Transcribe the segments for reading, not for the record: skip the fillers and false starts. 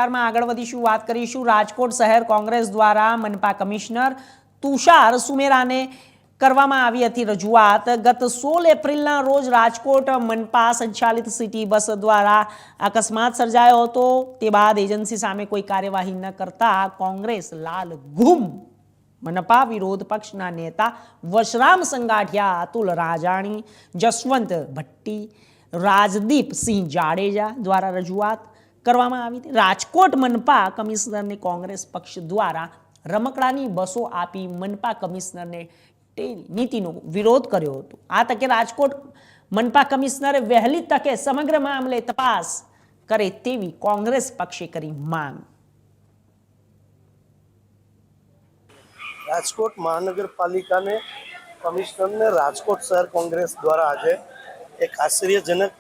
આગળ વધીશું, વાત કરીશું રાજકોટ શહેર કોંગ્રેસ દ્વારા મનપા કમિશનર તુષાર સુમેરાને કરવામાં આવી હતી રજૂઆત। ગત 16 એપ્રિલના રોજ રાજકોટ મનપા સંચાલિત સિટી બસ દ્વારા અકસ્માત સર્જાયો હતો। તે બાદ એજન્સી સામે કોઈ કાર્યવાહી ન કરતા કોંગ્રેસ લાલ ગુમ મનપા વિરોધ પક્ષના નેતા વશરામ સંગાઠિયા, અતુલ રાજાણી, જસવંત ભટ્ટી, રાજદીપ સિંહ જાડેજા દ્વારા રજૂઆત કરવામાં આવી હતી। રાજકોટ મનપા કમિશનરને કોંગ્રેસ પક્ષ દ્વારા રમકડાની બસો આપી મનપા કમિશનરને નીતિનો વિરોધ કર્યો હતો। આ તકે રાજકોટ મનપા કમિશનરે વહેલી તકે સમગ્ર મામલે તપાસ કરે તેવી કોંગ્રેસ પક્ષે કરી માંગ। રાજકોટ મહાનગરપાલિકાને કમિશનરને રાજકોટ શહેર કોંગ્રેસ દ્વારા આજે એક આશ્ચર્યજનક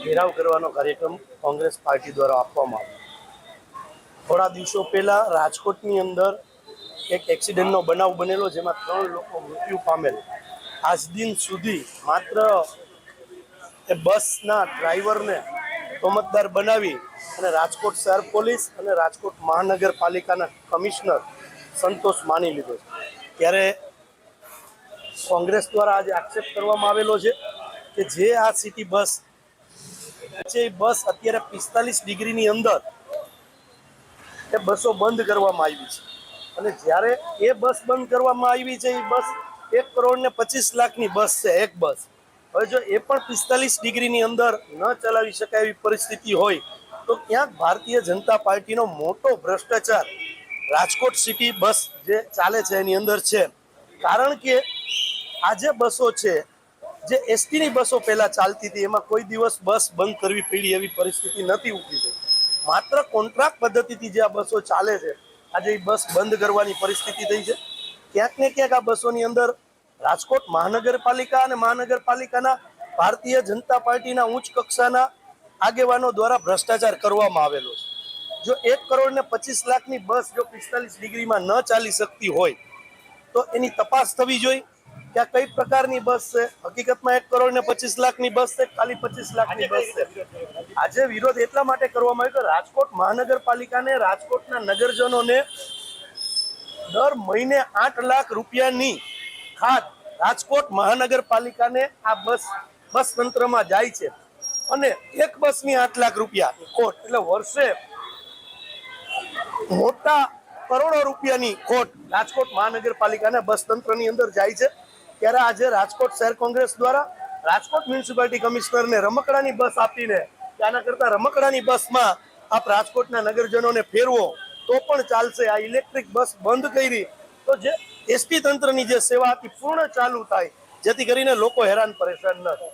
ઘેરાવ કરવાનો કાર્યક્રમ કોંગ્રેસ પાર્ટી દ્વારા આપવામાં આવ્યો। થોડા દિવસો પહેલા રાજકોટની અંદર એક એક્સિડન્ટનો બનાવ બનેલો, જેમાં 3 લોકો મૃત્યુ પામેલ। આજ દિન સુધી માત્ર એ બસના ડ્રાઈવરને તોમતદાર બનાવી અને રાજકોટ શહેર પોલીસ અને રાજકોટ મહાનગરપાલિકાના કમિશનર સંતોષ માની લીધો છે। ત્યારે કોંગ્રેસ દ્વારા આજે આક્ષેપ કરવામાં આવેલો છે કે જે આ સિટી બસ છે, બસ અત્યારે 45 ડિગ્રીની અંદર એ બસો બંધ કરવામાં આવી છે, અને જ્યારે એ બસ બંધ કરવામાં આવી છે, એ બસ 1,25,00,000ની બસ છે, એક બસ। હવે જો એ પણ 45 ડિગ્રીની અંદર ન ચલાવી શકાય એવી પરિસ્થિતિ હોય તો ક્યાંક ભારતીય જનતા પાર્ટીનો મોટો ભ્રષ્ટાચાર રાજકોટ સિટી બસ જે ચાલે છે એની અંદર છે। કારણ કે આ જે બસો છે, જે એસટીની બસો પહેલા ચાલતી હતી, એમાં કોઈ દિવસ બસ બંધ કરવી પડી એવી પરિસ્થિતિ નથી ઊભી થઈ। માત્ર કોન્ટ્રાક્ટ પદ્ધતિથી જે આ બસો ચાલે છે, આજે એ બસ બંધ કરવાની પરિસ્થિતિ થઈ છે। ક્યાંક ને ક્યાંક આ બસોની અંદર રાજકોટ મહાનગરપાલિકા અને મહાનગરપાલિકાના ભારતીય જનતા પાર્ટીના ઉચ્ચ કક્ષાના આગેવાનો દ્વારા ભ્રષ્ટાચાર કરવામાં આવેલો છે। જો 1,25,00,000ની બસ જો 45 ડિગ્રીમાં ન ચાલી શકતી હોય તો એની તપાસ થવી જોઈએ કે આ કઈ પ્રકારની બસ છે। હકીકતમાં 1,25,00,000ની બસ છે, ખાલી 25 લાખની બસ છે। આજે વિરોધ એટલા માટે કરવામાં આવ્યો કે રાજકોટ મહાનગરપાલિકાને રાજકોટના નગરજનોને દર મહિને 8 લાખ રૂપિયાની ખાત રાજકોટ મહાનગરપાલિકાને આ બસ તંત્રમાં જાય છે, અને એક બસની 8 લાખ રૂપિયા ખોટ, એટલે વર્ષે મોટા કરોડો રૂપિયાની ખોટ રાજકોટ મહાનગરપાલિકાના બસ તંત્રની અંદર જાય છે। ત્યારે આજે રાજકોટ શહેર કોંગ્રેસ દ્વારા રાજકોટ મ્યુનિસિપાલિટી કમિશનરને રમકડાની બસ આપીને આના કરતા રમકડાની બસમાં આપ રાજકોટના નગરજનોને ફેરવો તો પણ ચાલશે, આ ઇલેક્ટ્રિક બસ બંધ કરી તો જે એસટી તંત્રની જે સેવા હતી પૂર્ણ ચાલુ થાય, જેથી કરીને લોકો હેરાન પરેશાન ન થાય।